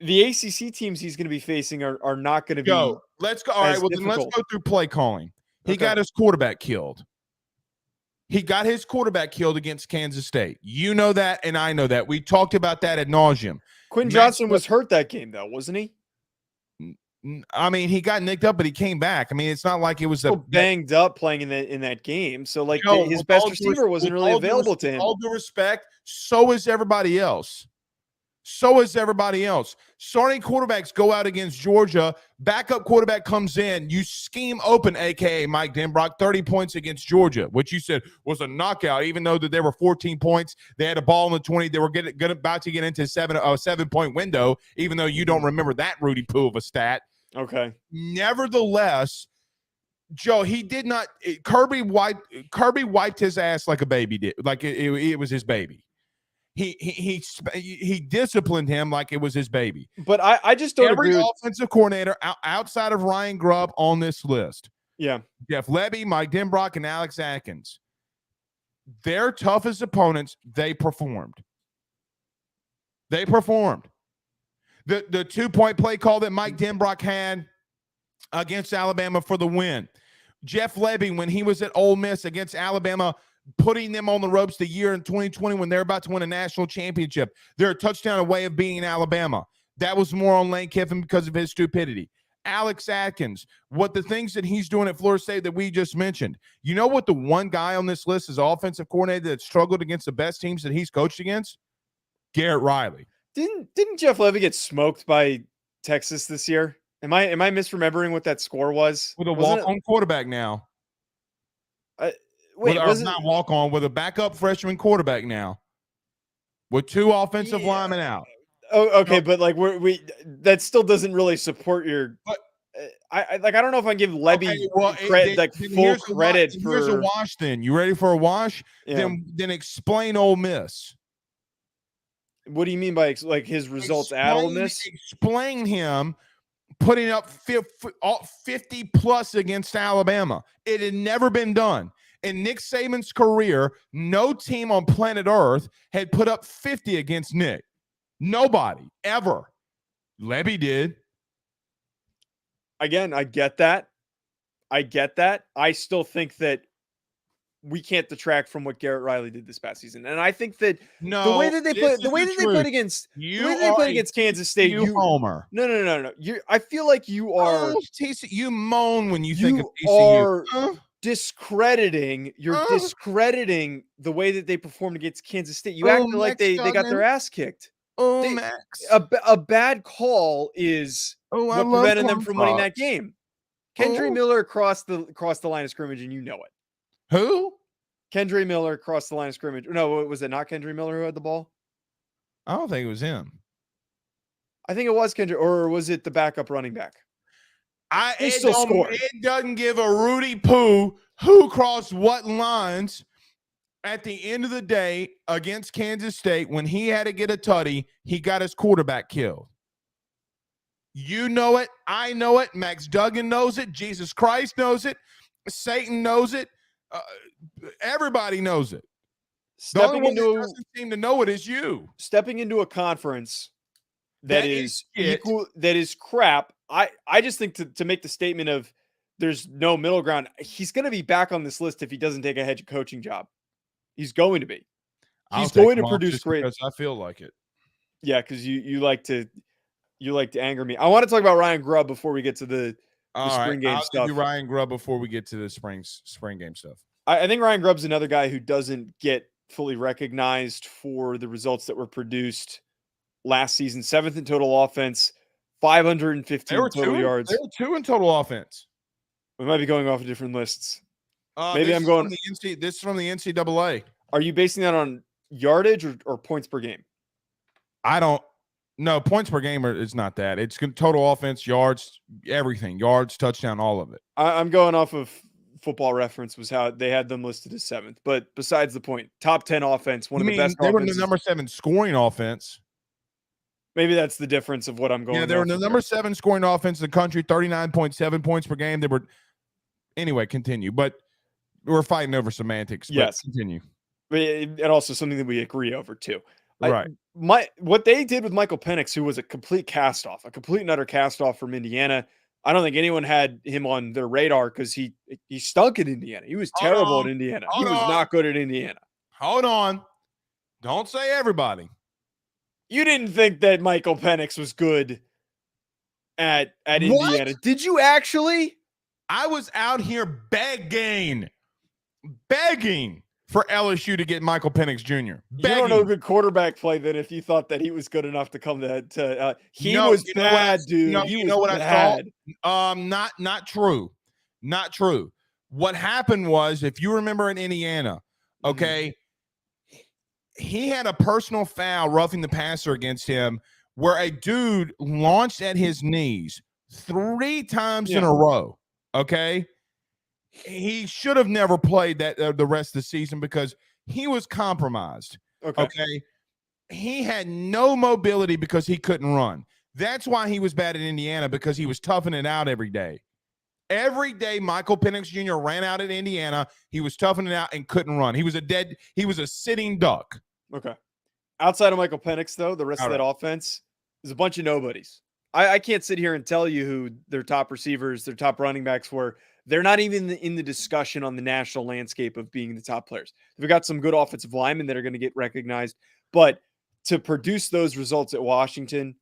The ACC teams he's going to be facing are not going to be. Let's go. All right, well, then let's go through play calling. He got his quarterback killed. He got his quarterback killed against Kansas State. You know that, and I know that. We talked about that ad nauseum. Quinn Johnson was hurt that game, though, wasn't he? I mean, he got nicked up, but he came back. I mean, it's not like it was banged up playing in that game. So, like, his best receiver wasn't really available to him. With all due respect, so is everybody else. So is everybody else. Starting quarterbacks go out against Georgia. Backup quarterback comes in. You scheme open, a.k.a. Mike Denbrock, 30 points against Georgia, which you said was a knockout, even though that there were 14 points. They had a ball in the 20. They were about to get into a 7-point window, even though you don't remember that Rudy Poo of a stat. Okay. Nevertheless, Joe, he did not – Kirby wiped his ass like a baby did, like it was his baby. He disciplined him like it was his baby. But I just don't agree with offensive coordinator outside of Ryan Grubb on this list. Yeah. Jeff Lebby, Mike Denbrock, and Alex Atkins. Their toughest opponents, they performed. The 2-point play call that Mike Denbrock had against Alabama for the win. Jeff Lebby, when he was at Ole Miss against Alabama, putting them on the ropes the year in 2020 when they're about to win a national championship. They're a touchdown away of beating Alabama. That was more on Lane Kiffin because of his stupidity. Alex Atkins, what the things that he's doing at Florida State that we just mentioned. You know what the one guy on this list is offensive coordinator that struggled against the best teams that he's coached against? Garrett Riley. Didn't Jeff Lebby get smoked by Texas this year? Am I misremembering what that score was? With a walk-on quarterback now. Wait, was it not walk on with a backup freshman quarterback now, with 2 offensive linemen out? Oh, okay, but like we that still doesn't really support your. But, I don't know if I can give Lebby full credit for. Here's a wash. Then you ready for a wash? Yeah. Then explain Ole Miss. What do you mean by like his results at Ole Miss? Explain him putting up 50 plus against Alabama. It had never been done. In Nick Saban's career, no team on planet Earth had put up 50 against Nick. Nobody, ever. Lebby did. Again, I get that. I still think that we can't detract from what Garrett Riley did this past season. And I think that the way that they played against Kansas State, homer. No. I feel like you are you moan when you think of TCU. Discrediting the way that they performed against Kansas State. You act like they got their ass kicked. Max. A bad call is what prevented them from winning that game. Kendry Miller crossed the line of scrimmage, and you know it. Who? Kendry Miller crossed the line of scrimmage. No, was it not Kendry Miller who had the ball? I don't think it was him. I think it was Kendrick, or was it the backup running back? It doesn't give a Rudy Poo who crossed what lines. At the end of the day, against Kansas State, when he had to get a tutty, he got his quarterback killed. You know it. I know it. Max Duggan knows it. Jesus Christ knows it. Satan knows it. Everybody knows it. The only one that doesn't seem to know it is you. Stepping into a conference that is equal, that is crap. I just think to make the statement of there's no middle ground, he's going to be back on this list if he doesn't take a head coaching job. He's going to be. He's going to produce great. Because I feel like it. Yeah, because you like to anger me. I want to talk about Ryan Grubb before we get to the spring game stuff. I'll give you Ryan Grubb before we get to the spring game stuff. I think Ryan Grubb's another guy who doesn't get fully recognized for the results that were produced last season. 7th in total offense, 515 total yards. There were 2 in total offense. We might be going off of different lists. Maybe I'm going. This is from the NCAA. Are you basing that on yardage or points per game? I don't know. Points per game is not that. It's total offense, yards, everything, yards, touchdown, all of it. I'm going off of Football Reference was how they had them listed as 7th. But besides the point, top 10 offense, one of the best. They were the number 7 scoring offense. Maybe that's the difference of what I'm going. Yeah, they were the number 7 scoring offense in the country, 39.7 points per game. They were anyway. Continue, but we're fighting over semantics. Yes, continue. And also something that we agree over too. Right. What they did with Michael Penix, who was a complete cast-off, a complete and utter cast-off from Indiana. I don't think anyone had him on their radar because he stunk at Indiana. He was terrible at Indiana. He was not good at Indiana. Hold on. Don't say everybody. You didn't think that Michael Penix was good at Indiana. Did you actually? I was out here begging for LSU to get Michael Penix Jr. You don't know good quarterback play then if you thought that he was good enough to come to he was bad, dude. You know what I saw? Not true. Not true. What happened was, if you remember in Indiana, okay, he had a personal foul roughing the passer against him where a dude launched at his knees 3 times in a row, okay? He should have never played that the rest of the season because he was compromised. Okay. He had no mobility because he couldn't run. That's why he was bad at Indiana, because he was toughing it out every day. Every day, Michael Penix Jr. ran out at Indiana. He was toughing it out and couldn't run. He was a sitting duck. Okay. Outside of Michael Penix, though, the rest of that offense is a bunch of nobodies. I can't sit here and tell you who their top receivers, their top running backs were. They're not even in the discussion on the national landscape of being the top players. They've got some good offensive linemen that are going to get recognized, but to produce those results at Washington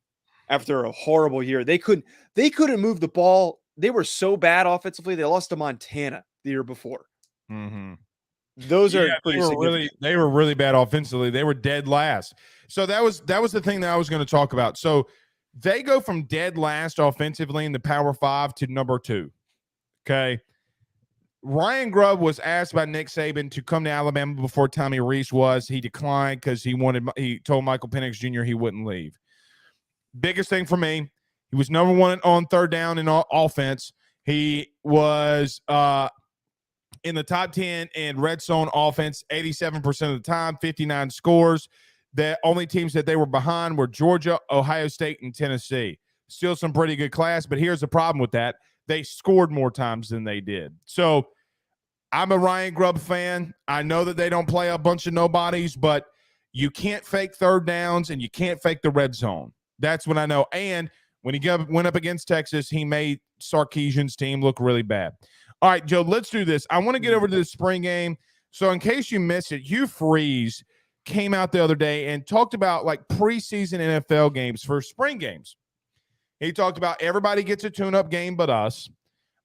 after a horrible year, they couldn't move the ball. They were so bad offensively. They lost to Montana the year before. Those are pretty significant. They were really bad offensively. They were dead last. So that was the thing that I was going to talk about. So they go from dead last offensively in the Power 5 to number 2. Okay. Ryan Grubb was asked by Nick Saban to come to Alabama before Tommy Rees was. He declined because he told Michael Penix Jr. he wouldn't leave. Biggest thing for me, he was number 1 on third down in offense. He was in the top 10 in red zone offense 87% of the time, 59 scores. The only teams that they were behind were Georgia, Ohio State, and Tennessee. Still some pretty good class, but here's the problem with that. They scored more times than they did. So I'm a Ryan Grubb fan. I know that they don't play a bunch of nobodies, but you can't fake third downs and you can't fake the red zone. That's what I know. And when he went up against Texas, he made Sarkisian's team look really bad. All right, Joe, let's do this. I want to get over to the spring game. So in case you missed it, Hugh Freeze came out the other day and talked about like preseason NFL games for spring games. He talked about everybody gets a tune-up game but us,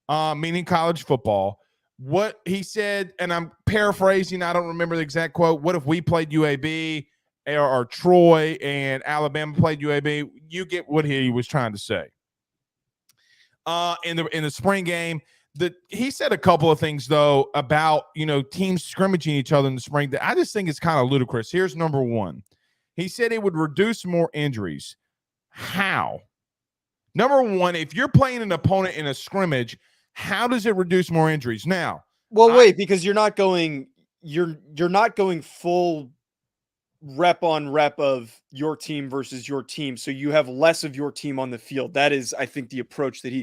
meaning college football. What he said, and I'm paraphrasing, I don't remember the exact quote, what if we played UAB or Troy and Alabama played UAB? You get what he was trying to say. In the spring game, he said a couple of things, though, about, teams scrimmaging each other in the spring that I just think is kind of ludicrous. Here's number 1. He said it would reduce more injuries. How? Number one, if you're playing an opponent in a scrimmage, how does it reduce more injuries? Now, Well, wait, because you're not going full rep on rep of your team versus your team, so you have less of your team on the field. That is, I think, the approach that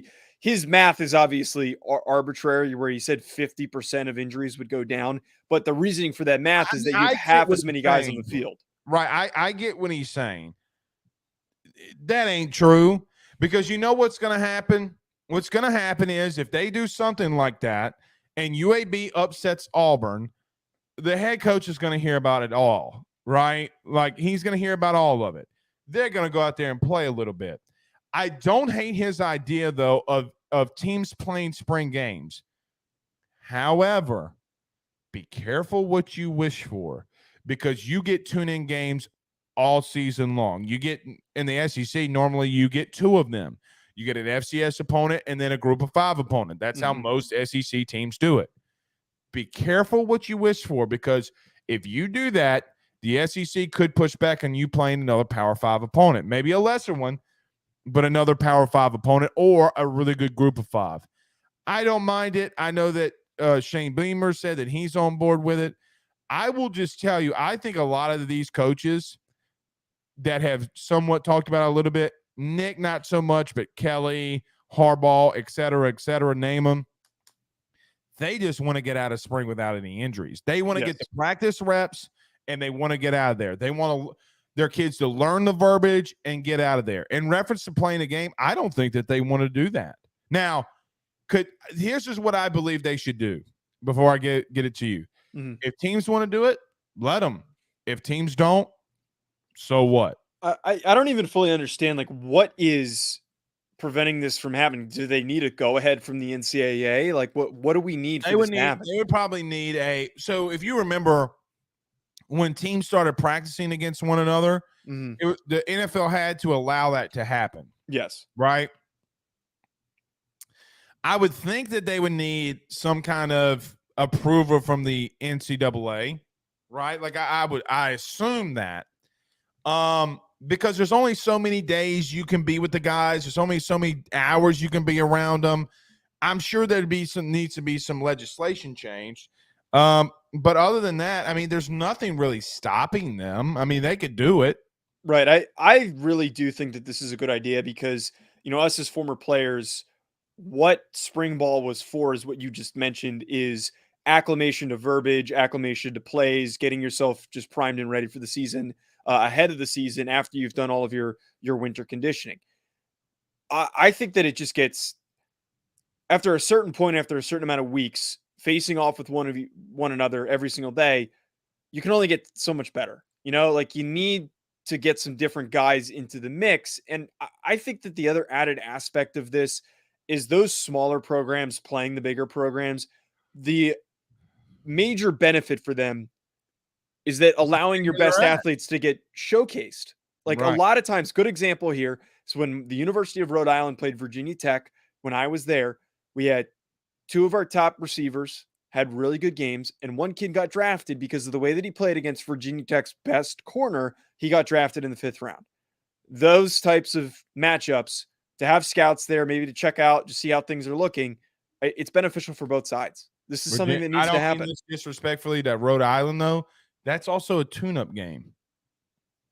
his math is obviously arbitrary, where he said 50% of injuries would go down, but the reasoning for that math is that you have I get half what as many he's guys on saying. the field. Right. I get what he's saying. That ain't true, because you know what's going to happen? What's going to happen is if they do something like that and UAB upsets Auburn, the head coach is going to hear about it all, right? Like, he's going to hear about all of it. They're going to go out there and play a little bit. I don't hate his idea, though, of teams playing spring games. However, be careful what you wish for, because you get tune-in games all season long. You get in the SEC, normally you get two of them. You get an FCS opponent and then a group of five opponent. That's how most SEC teams do it. Be careful what you wish for, because if you do that, the SEC could push back on you playing another Power 5 opponent, maybe a lesser one, but another Power 5 opponent or a really good group of five. I don't mind it. I know that Shane Beamer said that he's on board with it. I will just tell you, I think a lot of these coaches that have somewhat talked about it a little bit, Nick not so much, but Kelly, Harbaugh, et cetera, name them. They just want to get out of spring without any injuries. They want to get the practice reps, and they want to get out of there. They want their kids to learn the verbiage and get out of there. In reference to playing a game, I don't think that they want to do that. Now, here's just what I believe they should do before I get it to you. If teams want to do it, let them. If teams don't, so what? I don't even fully understand, like, what is preventing this from happening. Do they need a go-ahead from the NCAA? Like, what do we need for this to happen? They would probably need so if you remember when teams started practicing against one another, the NFL had to allow that to happen. Yes. Right? I would think that they would need some kind of approval from the NCAA, right? Like I assume that. Because there's only so many days you can be with the guys. There's only so many hours you can be around them. I'm sure needs to be some legislation changed. But other than that, I mean, there's nothing really stopping them. I mean, they could do it. Right. I really do think that this is a good idea because, us as former players, what spring ball was for is what you just mentioned, is acclimation to verbiage, acclimation to plays, getting yourself just primed and ready for the season ahead of the season after you've done all of your winter conditioning. I think that it just gets, after a certain point, after a certain amount of weeks, facing off with one another every single day, you can only get so much better. Like, you need to get some different guys into the mix. And I think that the other added aspect of this is those smaller programs playing the bigger programs. The major benefit for them is that allowing your best athletes to get showcased. Like, a lot of times, good example here is when the University of Rhode Island played Virginia Tech. When I was there, we had two of our top receivers had really good games, and one kid got drafted because of the way that he played against Virginia Tech's best corner. He got drafted in the 5th round. Those types of matchups, to have scouts there, maybe to check out, to see how things are looking, it's beneficial for both sides. This is something that needs to happen. Mean this disrespectfully to Rhode Island, though. That's also a tune-up game.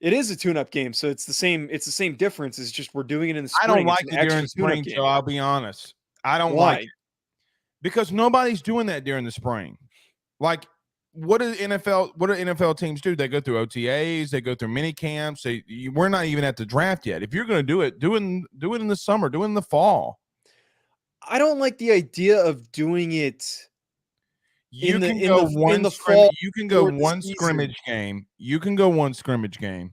It is a tune-up game, so it's the same difference. It's just we're doing it in the spring. I don't like it during spring, Joe. I'll be honest. I don't like it. Because nobody's doing that during the spring. Like, what do NFL teams do? They go through OTAs, they go through mini camps. We're not even at the draft yet. If you're going to do it in the summer, do it in the fall. I don't like the idea of doing it. You can go one scrimmage game. You can go one scrimmage game.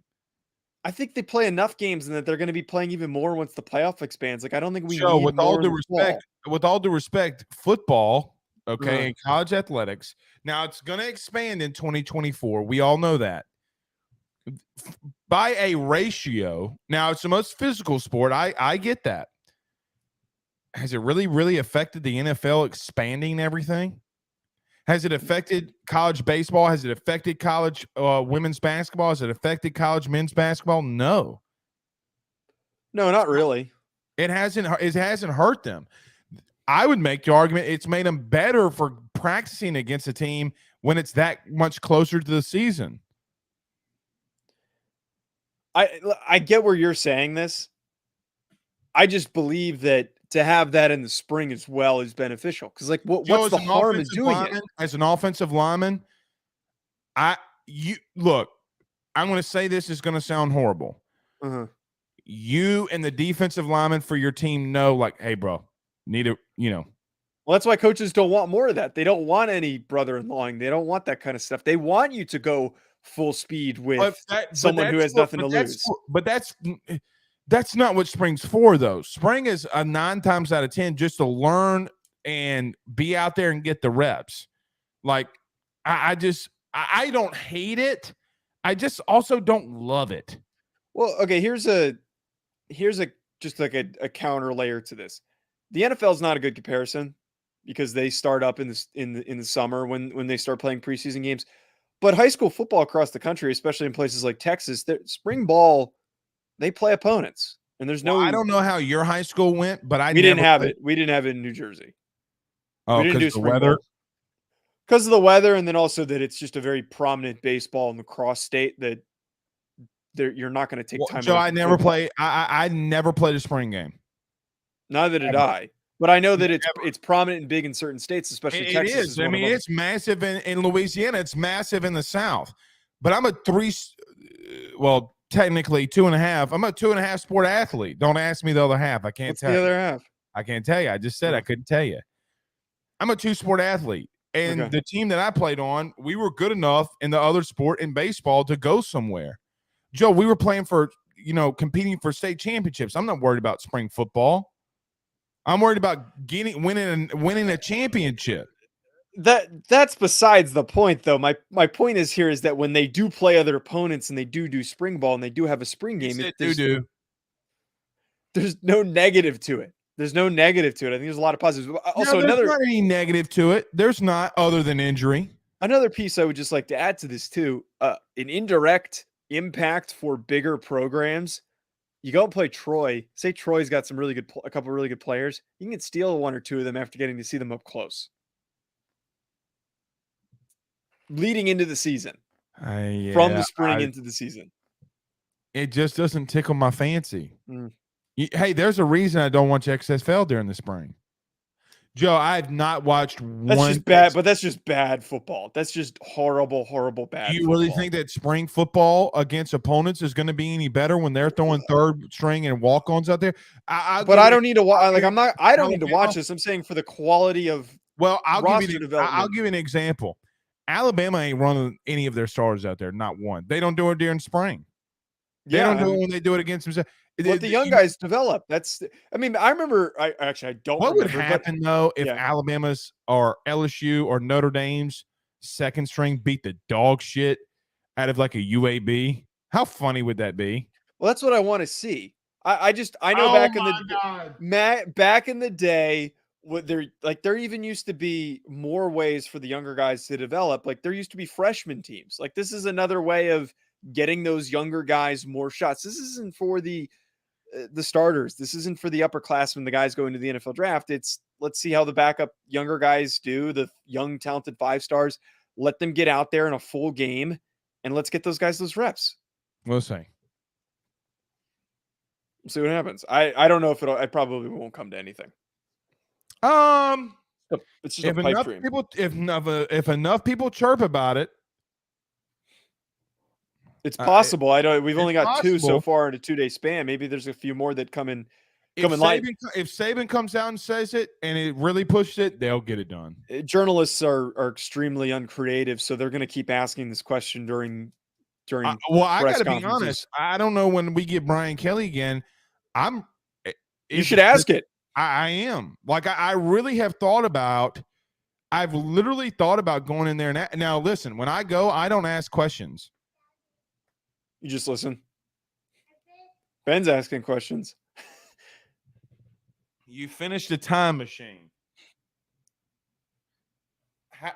I think they play enough games and that they're going to be playing even more once the playoff expands. Like, I don't think we need with all due respect, football, okay, and college athletics. Now it's going to expand in 2024. We all know that. By a ratio. Now it's the most physical sport. I get that. Has it really, really affected the NFL expanding everything? Has it affected college baseball? Has it affected college women's basketball? Has it affected college men's basketball? No. No, not really. It hasn't hurt them. I would make the argument it's made them better for practicing against a team when it's that much closer to the season. I get where you're saying this. I just believe that to have that in the spring as well is beneficial. Because like, Joe, what's as the an harm in offensive doing it? lineman, you look. I'm going to say this is going to sound horrible. Uh-huh. You and the defensive lineman for your team know, like, hey, bro, need a, Well, that's why coaches don't want more of that. They don't want any brother-in-lawing. They don't want that kind of stuff. They want you to go full speed with someone who has nothing to lose. But that's not what spring's for, though. Spring is a 9 times out of 10 just to learn and be out there and get the reps. Like, I don't hate it. I just also don't love it. Well, okay, here's a just like a counter layer to this. The NFL is not a good comparison because they start up in the summer when they start playing preseason games. But high school football across the country, especially in places like Texas, spring ball, they play opponents. And there's I don't know how your high school went, but we didn't have it. We didn't have it in New Jersey. Oh, we didn't do the spring weather. Because of the weather, and then also that it's just a very prominent baseball and lacrosse state that you're not going to take time. Joe, I never played a spring game. Neither did I. But I know that it's prominent and big in certain states, especially Texas. It is. I mean, it's massive in Louisiana. It's massive in the South. But I'm technically 2.5. I'm a 2.5 sport athlete. Don't ask me the other half. I can't tell you. The other half? I can't tell you. I just said I couldn't tell you. I'm a 2-sport athlete. And the team that I played on, we were good enough in the other sport in baseball to go somewhere. Joe, we were playing for, competing for state championships. I'm not worried about spring football. I'm worried about winning a championship. That's besides the point, though. My point is that when they do play other opponents and they do spring ball and they do have a spring game, there's no negative to it. There's no negative to it. I think there's a lot of positives. Also, there's not any negative to it. There's not, other than injury. Another piece I would just like to add to this too, an indirect impact for bigger programs. You go and play Troy. Say Troy's got a couple really good players. You can steal 1 or 2 of them after getting to see them up close, leading into the season. From the spring into the season. It just doesn't tickle my fancy. Hey, there's a reason I don't watch XFL during the spring. Joe, I have not watched that's one. Just bad, but that's just bad football. That's just horrible, horrible bad. Do you really think that spring football against opponents is going to be any better when they're throwing third string and walk-ons out there? I don't need to watch. I don't need to watch this. I'm saying for the quality of. Well, I'll give you an example. Alabama ain't running any of their stars out there, not one. They don't do it during spring. They don't do it when they do it against themselves. What the young guys develop. I remember. I don't. What would happen though if Alabama's or LSU or Notre Dame's second string beat the dog shit out of like a UAB? How funny would that be? Well, that's what I want to see. I know back in the day, there even used to be more ways for the younger guys to develop. Like there used to be freshman teams. Like this is another way of getting those younger guys more shots. This isn't for the starters. This isn't for the upperclassmen, the guys going to the NFL draft. It's let's see how the backup younger guys do, the young, talented 5-stars. Let them get out there in a full game, and let's get those guys those reps. We'll see. We'll see what happens. I don't know if I probably won't come to anything. It's just a pipe dream. If enough people chirp about it, it's possible. We've only got 2 so far in a 2-day span. Maybe there's a few more that come in. If Saban comes out and says it and it really pushes it, they'll get it done. Journalists are extremely uncreative, so they're going to keep asking this question during. I got to be honest. I don't know when we get Brian Kelly again. You should ask it. I am. Like I really have thought about. I've literally thought about going in there now. Listen, when I go, I don't ask questions. You just listen. Ben's asking questions. You finished the time machine.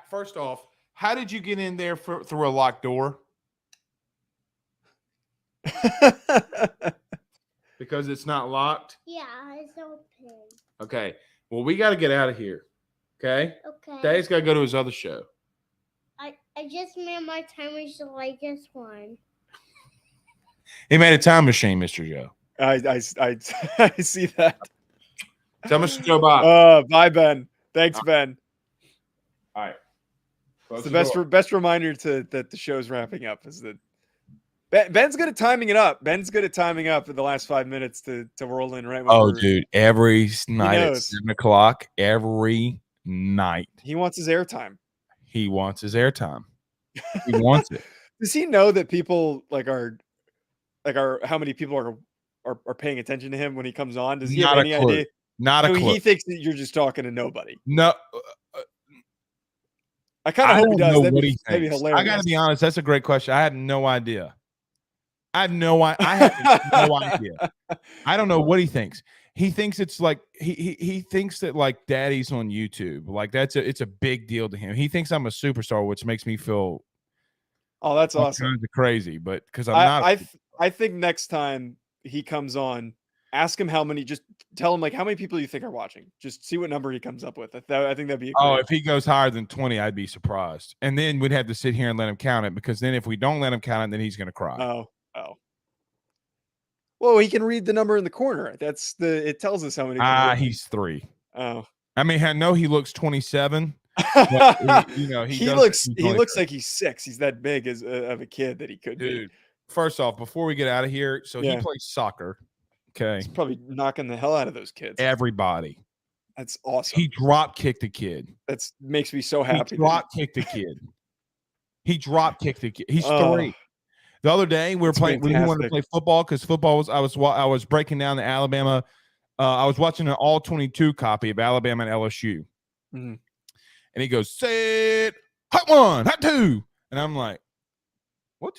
First off, how did you get in there through a locked door? Because it's not locked? Yeah, it's open. Okay. Well, we got to get out of here. Okay? Okay. Daddy's got to go to his other show. I just made my timer so like this one. He made a time machine, Mr. Joe. I see that. Tell Mr. Joe bye. Bye, Ben. Thanks, Ben. All right. It's the best reminder that the show's wrapping up is that Ben's good at timing it up. Ben's good at timing up in the last 5 minutes to roll in right when dude, every night at 7 o'clock, every night. He wants his airtime. He wants his airtime. He wants it. Does he know that people are how many people are paying attention to him when he comes on? Does he have any idea? Not a clue. He thinks that you're just talking to nobody. No. I kind of hope he does. Know that'd what be, he that'd be thinks. hilarious. I got to be honest. That's a great question. I had no idea. I have no idea. I don't know what he thinks. He thinks it's like he thinks that like Daddy's on YouTube. Like it's a big deal to him. He thinks I'm a superstar, which makes me feel that's awesome. Kind of crazy, but because I'm not. I think next time he comes on, ask him how many. Just tell him like how many people you think are watching. Just see what number he comes up with. I think that'd be. If he goes higher than 20, I'd be surprised. And then we'd have to sit here and let him count it because then if we don't let him count it, then he's going to cry. Oh. Well, he can read the number in the corner. It tells us how many. He's 3. Oh. I mean, I know he looks 27. But he looks like he's 6. He's that big of a kid that he could be. First off, before we get out of here, he plays soccer. Okay. He's probably knocking the hell out of those kids. Everybody. That's awesome. He drop kicked a kid. That makes me so happy. He drop kicked a kid. He's 3. The other day we were playing. We wanted to play football because football was. I was breaking down the Alabama. I was watching an all 22 copy of Alabama and LSU, and he goes, "Say it, hot 1, hot 2," and I'm like, "What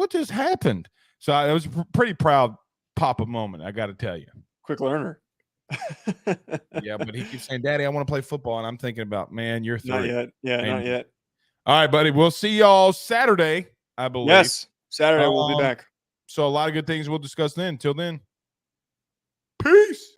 just happened?" So it was a pretty proud Papa moment. I got to tell you, quick learner. Yeah, but he keeps saying, "Daddy, I want to play football," and I'm thinking about, man, you're 3. Not yet. Yeah, not yet. All right, buddy. We'll see y'all Saturday, I believe. Yes. Saturday we'll be back. So a lot of good things we'll discuss then. Till then, peace.